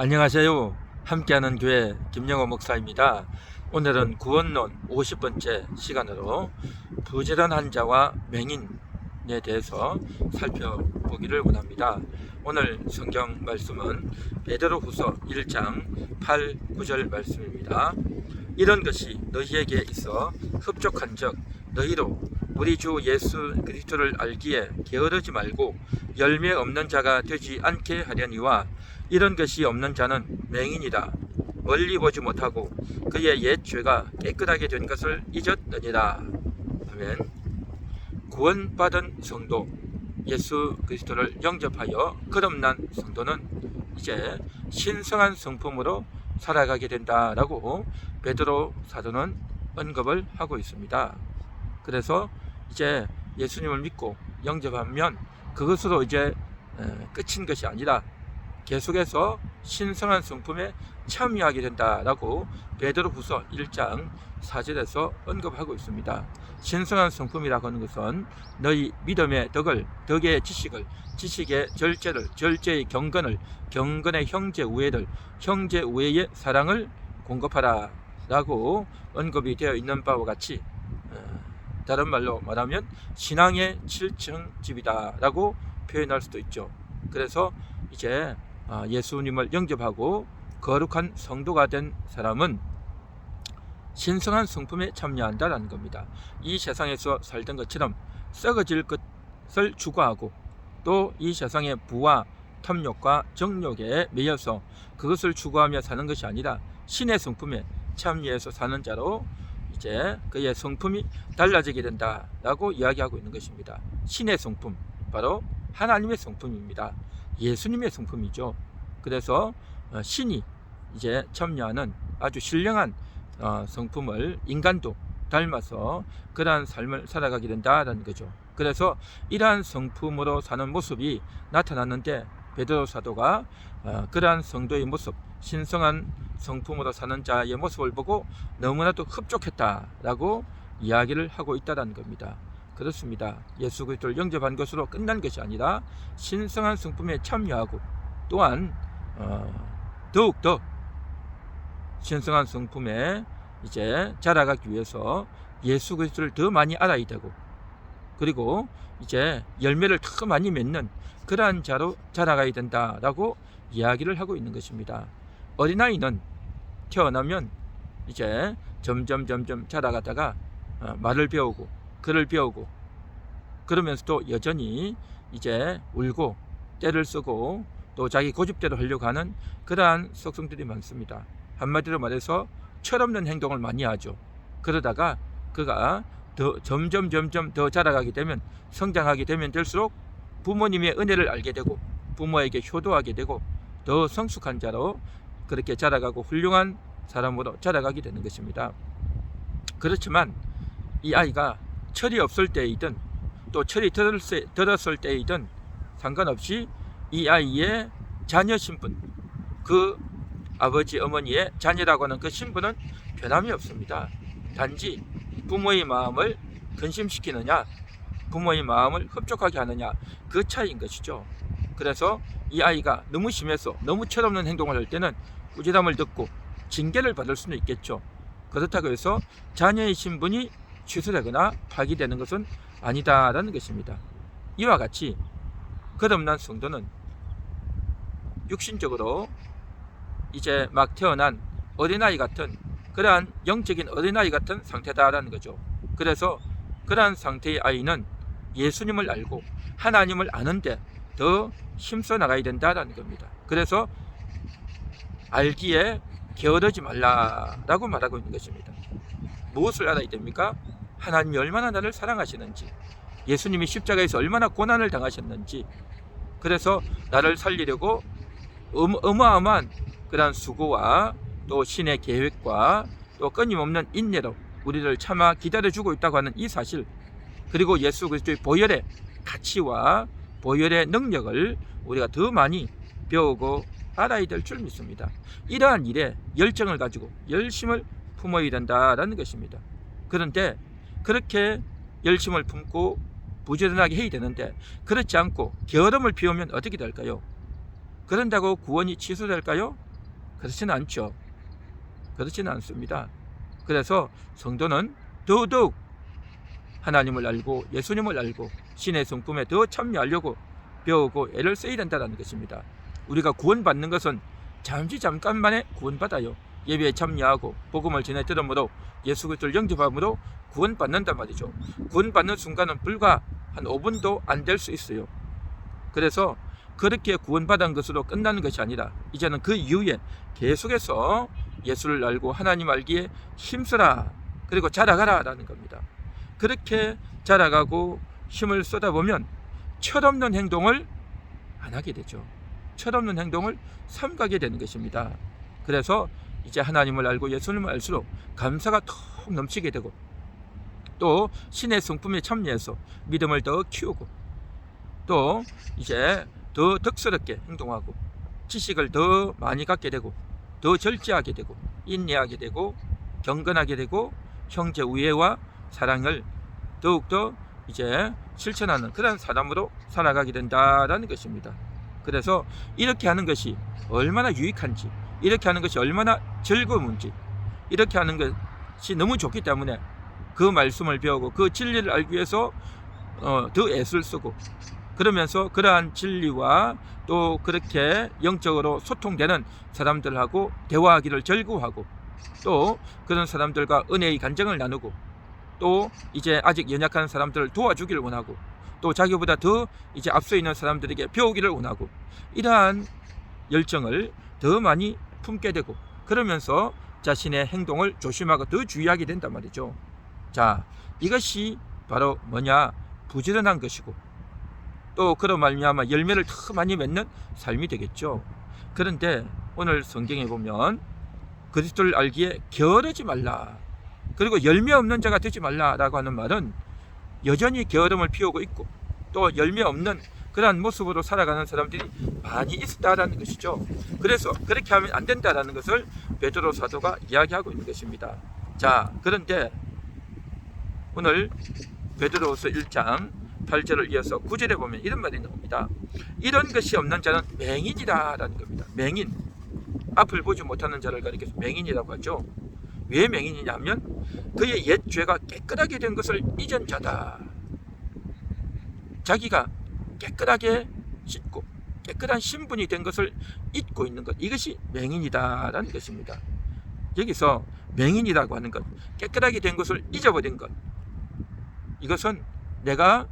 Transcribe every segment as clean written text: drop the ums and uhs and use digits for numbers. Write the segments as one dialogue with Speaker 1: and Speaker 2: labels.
Speaker 1: 안녕하세요. 함께하는 교회 김영호 목사입니다. 오늘은 구원론 50번째 시간으로 부지런한 자와 맹인에 대해서 살펴보기를 원합니다. 오늘 성경 말씀은 베드로후서 1장 8, 9절 말씀입니다. 이런 것이 너희에게 있어 흡족한 적 너희로 우리 주 예수 그리스도를 알기에 게으르지 말고 열매 없는 자가 되지 않게 하려니와 이런 것이 없는 자는 맹인이다. 멀리 보지 못하고 그의 옛 죄가 깨끗하게 된 것을 잊었느니라. 아멘. 구원받은 성도, 예수 그리스도를 영접하여 거듭난 성도는 이제 신성한 성품으로 살아가게 된다라고 베드로 사도는 언급을 하고 있습니다. 그래서 이제 예수님을 믿고 영접하면 그것으로 이제 끝인 것이 아니라 계속해서 신성한 성품에 참여하게 된다라고 베드로후서 1장 4절에서 언급하고 있습니다. 신성한 성품이라고 하는 것은 너희 믿음의 덕을, 덕의 지식을, 지식의 절제를, 절제의 경건을, 경건의 형제 우애를, 형제 우애의 사랑을 공급하라 라고 언급이 되어 있는 바와 같이 다른 말로 말하면 신앙의 7층 집이다 라고 표현할 수도 있죠. 그래서 이제 예수님을 영접하고 거룩한 성도가 된 사람은 신성한 성품에 참여한다라는 겁니다. 이 세상에서 살던 것처럼 썩어질 것을 추구하고 또 이 세상의 부와 탐욕과 정욕에 매여서 그것을 추구하며 사는 것이 아니라 신의 성품에 참여해서 사는 자로 이제 그의 성품이 달라지게 된다라고 이야기하고 있는 것입니다. 신의 성품, 바로 하나님의 성품입니다. 예수님의 성품이죠. 그래서 신이 이제 참여하는 아주 신령한 성품을 인간도 닮아서 그러한 삶을 살아가게 된다라는 거죠. 그래서 이러한 성품으로 사는 모습이 나타났는데 베드로 사도가 그러한 성도의 모습, 신성한 성품으로 사는 자의 모습을 보고 너무나도 흡족했다라고 이야기를 하고 있다는 겁니다. 그렇습니다. 예수 그리스도를 영접한 것으로 끝난 것이 아니라 신성한 성품에 참여하고 또한 더욱더 신성한 성품에 이제 자라가기 위해서 예수 그리스도를 더 많이 알아야 되고 그리고 이제 열매를 더 많이 맺는 그러한 자로 자라가야 된다라고 이야기를 하고 있는 것입니다. 어린아이는 태어나면 이제 점점 자라가다가 말을 배우고 글을 배우고 그러면서도 여전히 이제 울고 떼를 쓰고 또 자기 고집대로 하려고 하는 그러한 속성들이 많습니다. 한마디로 말해서 철없는 행동을 많이 하죠. 그러다가 그가 점점 더 자라가게 되면 성장하게 되면 될수록 부모님의 은혜를 알게 되고 부모에게 효도하게 되고 더 성숙한 자로 그렇게 자라가고 훌륭한 사람으로 자라가게 되는 것입니다. 그렇지만 이 아이가 철이 없을 때이든 또 철이 들었을 때이든 상관없이 이 아이의 자녀 신분, 그 아버지 어머니의 자녀라고 하는 그 신분은 변함이 없습니다. 단지 부모의 마음을 근심시키느냐 부모의 마음을 흡족하게 하느냐 그 차이인 것이죠. 그래서 이 아이가 너무 심해서 너무 철없는 행동을 할 때는 꾸지람을 듣고 징계를 받을 수는 있겠죠. 그렇다고 해서 자녀의 신분이 취소되거나 파기되는 것은 아니다라는 것입니다. 이와 같이 거듭난 성도는 육신적으로 이제 막 태어난 어린아이 같은 그러한 영적인 어린아이 같은 상태다라는 거죠. 그래서 그러한 상태의 아이는 예수님을 알고 하나님을 아는데 더 힘써 나가야 된다라는 겁니다. 그래서 알기에 게으르지 말라라고 말하고 있는 것입니다. 무엇을 알아야 됩니까? 하나님이 얼마나 나를 사랑하시는지, 예수님이 십자가에서 얼마나 고난을 당하셨는지, 그래서 나를 살리려고 어마어마한 그러한 수고와 또 신의 계획과 또 끊임없는 인내로 우리를 참아 기다려주고 있다고 하는 이 사실, 그리고 예수 그리스도의 보혈의 가치와 보혈의 능력을 우리가 더 많이 배우고 알아야 될 줄 믿습니다. 이러한 일에 열정을 가지고 열심을 품어야 된다라는 것입니다. 그런데 그렇게 열심을 품고 부지런하게 해야 되는데 그렇지 않고 게으름을 피우면 어떻게 될까요? 그런다고 구원이 취소될까요? 그렇지는 않죠. 그렇지는 않습니다. 그래서 성도는 더더욱 하나님을 알고 예수님을 알고 신의 성품에 더 참여하려고 배우고 애를 써야 된다는 것입니다. 우리가 구원받는 것은 잠깐만에 구원받아요. 예배에 참여하고 복음을 전해 들음으로 예수 그리스도를 영접함으로 구원받는단 말이죠. 구원받는 순간은 불과 한 5분도 안 될 수 있어요. 그래서 그렇게 구원받은 것으로 끝나는 것이 아니라 이제는 그 이후에 계속해서 예수를 알고 하나님 알기에 힘써라, 그리고 자라가라 라는 겁니다. 그렇게 자라가고 힘을 쏟아보면 철없는 행동을 안 하게 되죠. 철없는 행동을 삼가게 되는 것입니다. 그래서 이제 하나님을 알고 예수님을 알수록 감사가 톡 넘치게 되고, 또 신의 성품에 참여해서 믿음을 더 키우고, 또 이제 더 덕스럽게 행동하고 지식을 더 많이 갖게 되고, 더 절제하게 되고, 인내하게 되고, 경건하게 되고, 형제 우애와 사랑을 더욱더 이제 실천하는 그런 사람으로 살아가게 된다라는 것입니다. 그래서 이렇게 하는 것이 얼마나 유익한지, 이렇게 하는 것이 얼마나 즐거운지, 이렇게 하는 것이 너무 좋기 때문에 그 말씀을 배우고 그 진리를 알기 위해서 더 애를 쓰고, 그러면서 그러한 진리와 또 그렇게 영적으로 소통되는 사람들하고 대화하기를 즐거워하고, 또 그런 사람들과 은혜의 간증을 나누고, 또 이제 아직 연약한 사람들을 도와주기를 원하고, 또 자기보다 더 이제 앞서 있는 사람들에게 배우기를 원하고, 이러한 열정을 더 많이 품게 되고, 그러면서 자신의 행동을 조심하고 더 주의하게 된단 말이죠. 자, 이것이 바로 뭐냐? 부지런한 것이고, 또 그런 말미암아 열매를 더 많이 맺는 삶이 되겠죠. 그런데 오늘 성경에 보면 그리스도를 알기에 게으르지 말라, 그리고 열매 없는 자가 되지 말라라고 하는 말은 여전히 게으름을 피우고 있고 또 열매 없는 그러한 모습으로 살아가는 사람들이 많이 있다라는 것이죠. 그래서 그렇게 하면 안 된다라는 것을 베드로 사도가 이야기하고 있는 것입니다. 자, 그런데 오늘 베드로후서 1장 8절을 이어서 9절에 보면 이런 말이 나옵니다. 이런 것이 없는 자는 맹인이다라는 겁니다. 맹인, 앞을 보지 못하는 자를 가리켜서 맹인이라고 하죠. 왜 맹인이냐 하면 그의 옛 죄가 깨끗하게 된 것을 잊은 자다. 자기가 깨끗하게 씻고 깨끗한 신분이 된 것을 잊고 있는 것, 이것이 맹인이다라는 것입니다. 여기서 맹인이라고 하는 것, 깨끗하게 된 것을 잊어버린 것, 이것은 내가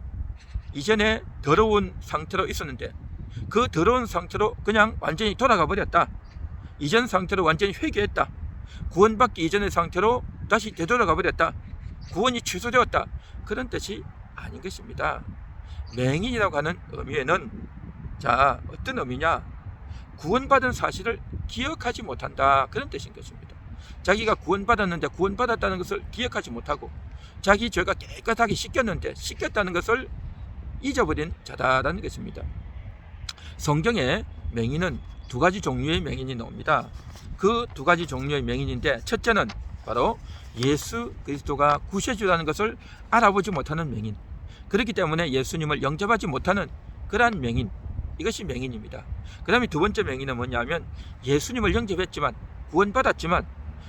Speaker 1: 이전에 더러운 상태로 있었는데 그 더러운 상태로 그냥 완전히 돌아가 버렸다. 이전 상태로 완전히 회개했다. 구원받기 이전의 상태로 다시 되돌아가 버렸다. 구원이 취소되었다. 그런 뜻이 아닌 것입니다. 맹인이라고 하는 의미에는, 자, 어떤 의미냐? 구원받은 사실을 기억하지 못한다, 그런 뜻인 것입니다. 자기가 구원받았는데 구원받았다는 것을 기억하지 못하고, 자기 죄가 깨끗하게 씻겼는데 씻겼다는 것을 잊어버린 자다라는 것입니다. 성경에 맹인은 두 가지 종류의 맹인이 나옵니다. 그 두 가지 종류의 맹인인데, 첫째는 바로 예수 그리스도가 구세주라는 것을 알아보지 못하는 맹인, 그렇기 때문에 예수님을 영접하지 못하는 그러한 맹인, 이것이 맹인입니다. 그 다음에 두 번째 맹인은 뭐냐면 예수님을 영접했지만, 구원받았지만,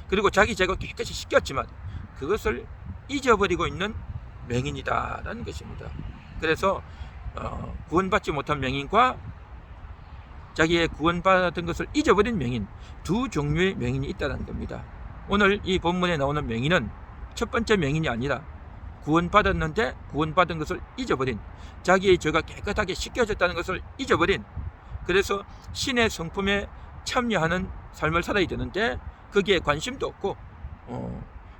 Speaker 1: 그리고 자기 죄가 깨끗이 씻겼지만 그것을 잊어버리고 있는 맹인이다라는 것입니다. 그래서 구원받지 못한 맹인과 자기의 구원받은 것을 잊어버린 맹인, 두 종류의 맹인이 있다는 겁니다. 오늘 이 본문에 나오는 맹인은 첫 번째 맹인이 아니라 구원받았는데 구원받은 것을 잊어버린, 자기의 죄가 깨끗하게 씻겨졌다는 것을 잊어버린, 그래서 신의 성품에 참여하는 삶을 살아야 되는데 거기에 관심도 없고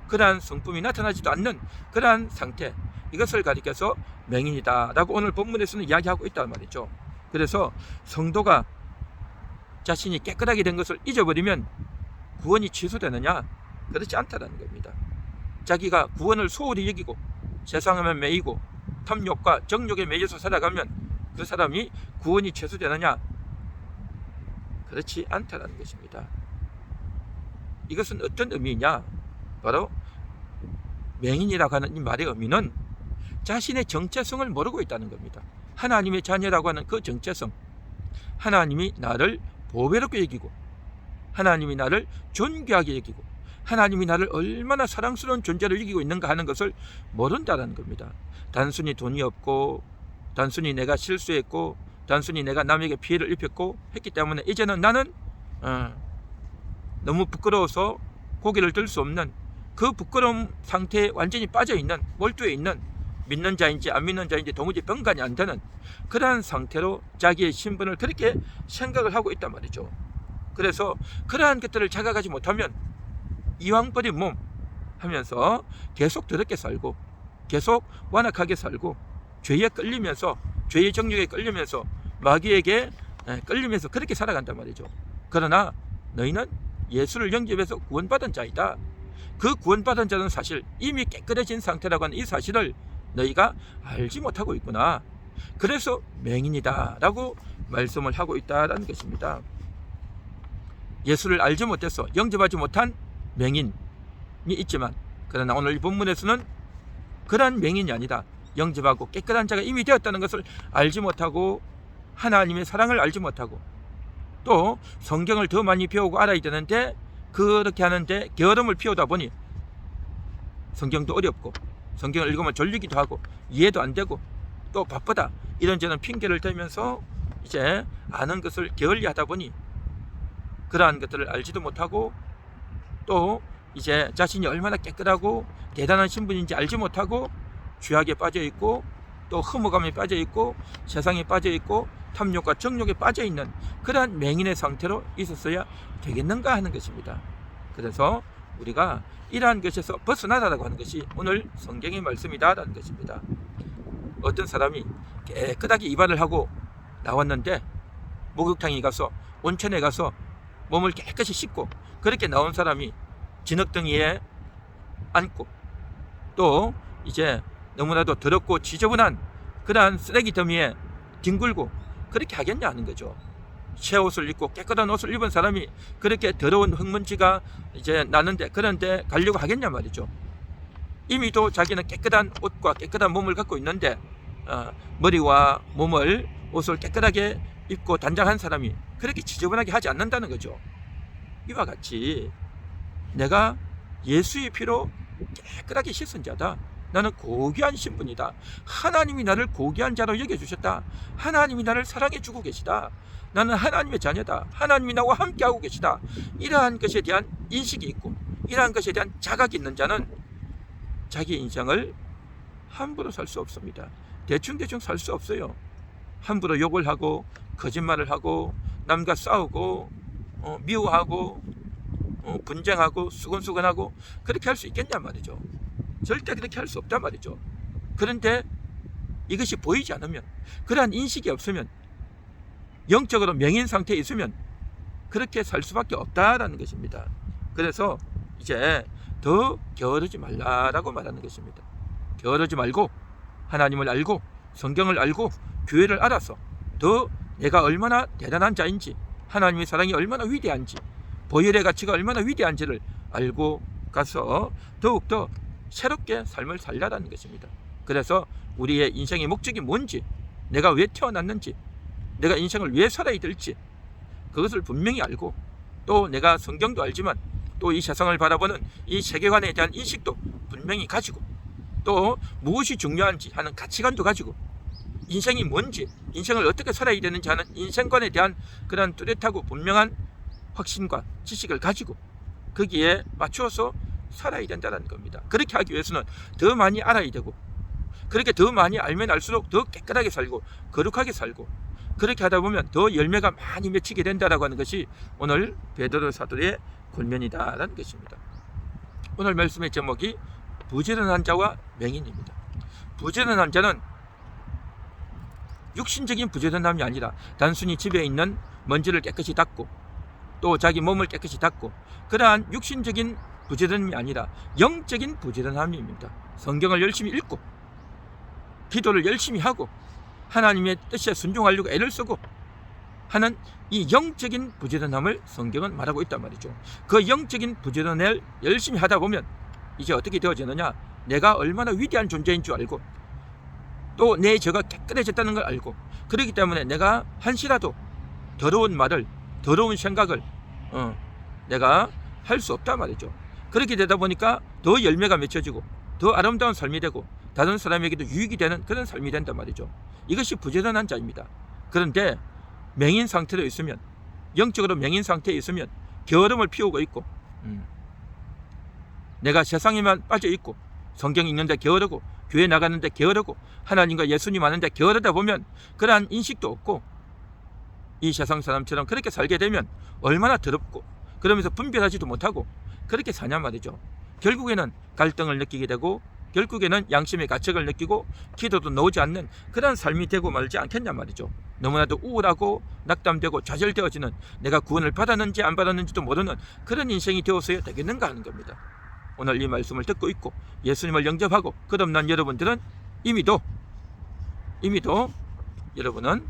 Speaker 1: 그러한 성품이 나타나지도 않는 그러한 상태, 이것을 가리켜서 맹인이다 라고 오늘 본문에서는 이야기하고 있단 말이죠. 그래서 성도가 자신이 깨끗하게 된 것을 잊어버리면 구원이 취소되느냐? 그렇지 않다는 겁니다. 자기가 구원을 소홀히 여기고 세상에만 매이고 탐욕과 정욕에 매여서 살아가면 그 사람이 구원이 취소되느냐? 그렇지 않다는 것입니다. 이것은 어떤 의미냐? 바로 맹인이라고 하는 이 말의 의미는 자신의 정체성을 모르고 있다는 겁니다. 하나님의 자녀라고 하는 그 정체성, 하나님이 나를 보배롭게 여기고 하나님이 나를 존귀하게 여기고 하나님이 나를 얼마나 사랑스러운 존재로 여기고 있는가 하는 것을 모른다는 겁니다. 단순히 돈이 없고 단순히 내가 실수했고 단순히 내가 남에게 피해를 입혔고 했기 때문에 이제는 나는 너무 부끄러워서 고개를 들 수 없는 그 부끄러움 상태에 완전히 빠져있는, 몰두해 있는, 믿는 자인지 안 믿는 자인지 도무지 분간이 안 되는 그러한 상태로 자기의 신분을 그렇게 생각을 하고 있단 말이죠. 그래서 그러한 것들을 자각하지 못하면 이왕 버린 몸 하면서 계속 더럽게 살고 계속 완악하게 살고 죄에 끌리면서, 죄의 정욕에 끌리면서, 마귀에게 끌리면서 그렇게 살아간단 말이죠. 그러나 너희는 예수를 영접해서 구원받은 자이다. 그 구원받은 자는 사실 이미 깨끗해진 상태라고 하는 이 사실을 너희가 알지 못하고 있구나. 그래서 맹인이다 라고 말씀을 하고 있다는 것입니다. 예수를 알지 못해서 영접하지 못한 맹인이 있지만, 그러나 오늘 이 본문에서는 그러한 맹인이 아니다, 영접하고 깨끗한 자가 이미 되었다는 것을 알지 못하고 하나님의 사랑을 알지 못하고 또 성경을 더 많이 배우고 알아야 되는데 그렇게 하는데 게으름을 피우다 보니 성경도 어렵고 성경을 읽으면 졸리기도 하고 이해도 안 되고 또 바쁘다 이런저런 핑계를 대면서 이제 아는 것을 게을리 하다 보니 그러한 것들을 알지도 못하고 또 이제 자신이 얼마나 깨끗하고 대단한 신분인지 알지 못하고 죄악에 빠져있고 또 허무감에 빠져있고 세상에 빠져있고 탐욕과 정욕에 빠져있는 그러한 맹인의 상태로 있었어야 되겠는가 하는 것입니다. 그래서 우리가 이러한 것에서 벗어나라고 하는 것이 오늘 성경의 말씀이다라는 것입니다. 어떤 사람이 깨끗하게 이발을 하고 나왔는데 목욕탕에 가서 온천에 가서 몸을 깨끗이 씻고 그렇게 나온 사람이 진흙덩이에 앉고 또 이제 너무나도 더럽고 지저분한 그러한 쓰레기 더미에 뒹굴고 그렇게 하겠냐 하는 거죠. 새 옷을 입고 깨끗한 옷을 입은 사람이 그렇게 더러운 흙먼지가 이제 나는데 그런데 가려고 하겠냐 말이죠. 이미도 자기는 깨끗한 옷과 깨끗한 몸을 갖고 있는데 머리와 몸을 옷을 깨끗하게 입고 단장한 사람이 그렇게 지저분하게 하지 않는다는 거죠. 이와 같이 내가 예수의 피로 깨끗하게 씻은 자다. 나는 고귀한 신분이다. 하나님이 나를 고귀한 자로 여겨주셨다. 하나님이 나를 사랑해주고 계시다. 나는 하나님의 자녀다. 하나님이 나와 함께하고 계시다. 이러한 것에 대한 인식이 있고 이러한 것에 대한 자각이 있는 자는 자기 인생을 함부로 살 수 없습니다. 대충 살 수 없어요. 함부로 욕을 하고 거짓말을 하고 남과 싸우고 미워하고 분쟁하고 수근수근하고 그렇게 할 수 있겠냐 말이죠. 절대 그렇게 할 수 없단 말이죠. 그런데 이것이 보이지 않으면, 그러한 인식이 없으면, 영적으로 맹인 상태에 있으면 그렇게 살 수밖에 없다라는 것입니다. 그래서 이제 더 게으르지 말라라고 말하는 것입니다. 게으르지 말고 하나님을 알고 성경을 알고 교회를 알아서 더 내가 얼마나 대단한 자인지, 하나님의 사랑이 얼마나 위대한지, 보혈의 가치가 얼마나 위대한지를 알고 가서 더욱더 새롭게 삶을 살라라는 것입니다. 그래서 우리의 인생의 목적이 뭔지, 내가 왜 태어났는지, 내가 인생을 왜 살아야 될지 그것을 분명히 알고 또 내가 성경도 알지만 또 이 세상을 바라보는 이 세계관에 대한 인식도 분명히 가지고 또 무엇이 중요한지 하는 가치관도 가지고 인생이 뭔지, 인생을 어떻게 살아야 되는지 하는 인생관에 대한 그런 뚜렷하고 분명한 확신과 지식을 가지고 거기에 맞추어서 살아야 된다는 겁니다. 그렇게 하기 위해서는 더 많이 알아야 되고 그렇게 더 많이 알면 알수록 더 깨끗하게 살고 거룩하게 살고 그렇게 하다 보면 더 열매가 많이 맺히게 된다라고 하는 것이 오늘 베드로 사도의 권면이다라는 것입니다. 오늘 말씀의 제목이 부지런한 자와 맹인입니다. 부지런한 자는 육신적인 부지런함이 아니라 단순히 집에 있는 먼지를 깨끗이 닦고 또 자기 몸을 깨끗이 닦고 그러한 육신적인 부지런함이 아니라 영적인 부지런함입니다. 성경을 열심히 읽고 기도를 열심히 하고 하나님의 뜻에 순종하려고 애를 쓰고 하는 이 영적인 부지런함을 성경은 말하고 있단 말이죠. 그 영적인 부지런을 열심히 하다 보면 이제 어떻게 되어지느냐, 내가 얼마나 위대한 존재인 줄 알고 또 내 죄가 깨끗해졌다는 걸 알고, 그렇기 때문에 내가 한시라도 더러운 말을, 더러운 생각을 내가 할 수 없단 말이죠. 그렇게 되다 보니까 더 열매가 맺혀지고 더 아름다운 삶이 되고 다른 사람에게도 유익이 되는 그런 삶이 된단 말이죠. 이것이 부지런한 자입니다. 그런데 맹인 상태로 있으면, 영적으로 맹인 상태에 있으면 게으름을 피우고 있고, 내가 세상에만 빠져 있고 성경 읽는데 게으르고 교회 나가는데 게으르고 하나님과 예수님 아는데 게으르다 보면 그러한 인식도 없고 이 세상 사람처럼 그렇게 살게 되면 얼마나 더럽고 그러면서 분별하지도 못하고 그렇게 사냐 말이죠. 결국에는 갈등을 느끼게 되고 결국에는 양심의 가책을 느끼고 기도도 나오지 않는 그런 삶이 되고 말지 않겠냐 말이죠. 너무나도 우울하고 낙담되고 좌절되어지는, 내가 구원을 받았는지 안 받았는지도 모르는 그런 인생이 되어서야 되겠는가 하는 겁니다. 오늘 이 말씀을 듣고 있고 예수님을 영접하고 거듭난 여러분들은 이미도 여러분은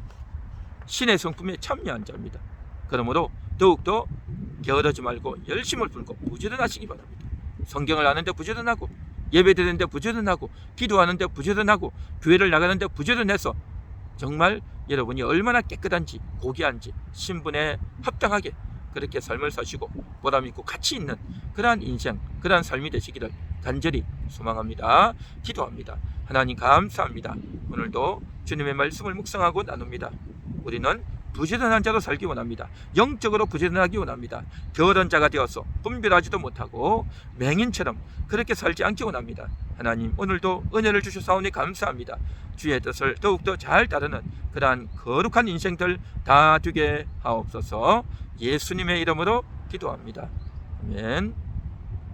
Speaker 1: 신의 성품에 참여한 자입니다. 그러므로 더욱더 게으르지 말고 열심을 불고 부지런하시기 바랍니다. 성경을 아는데 부지런하고, 예배 드리는데 부지런하고, 기도하는데 부지런하고, 교회를 나가는데 부지런해서 정말 여러분이 얼마나 깨끗한지 고귀한지 신분에 합당하게 그렇게 삶을 사시고 보람있고 가치 있는 그러한 인생, 그러한 삶이 되시기를 간절히 소망합니다. 기도합니다. 하나님 감사합니다. 오늘도 주님의 말씀을 묵상하고 나눕니다. 우리는 부지런한 자로 살기 원합니다. 영적으로 부지런하기 원합니다. 게으른 자가 되어서 분별하지도 못하고 맹인처럼 그렇게 살지 않기 원합니다. 하나님, 오늘도 은혜를 주셔사오니 감사합니다. 주의 뜻을 더욱더 잘 따르는 그러한 거룩한 인생들 다 되게 하옵소서. 예수님의 이름으로 기도합니다. 아멘.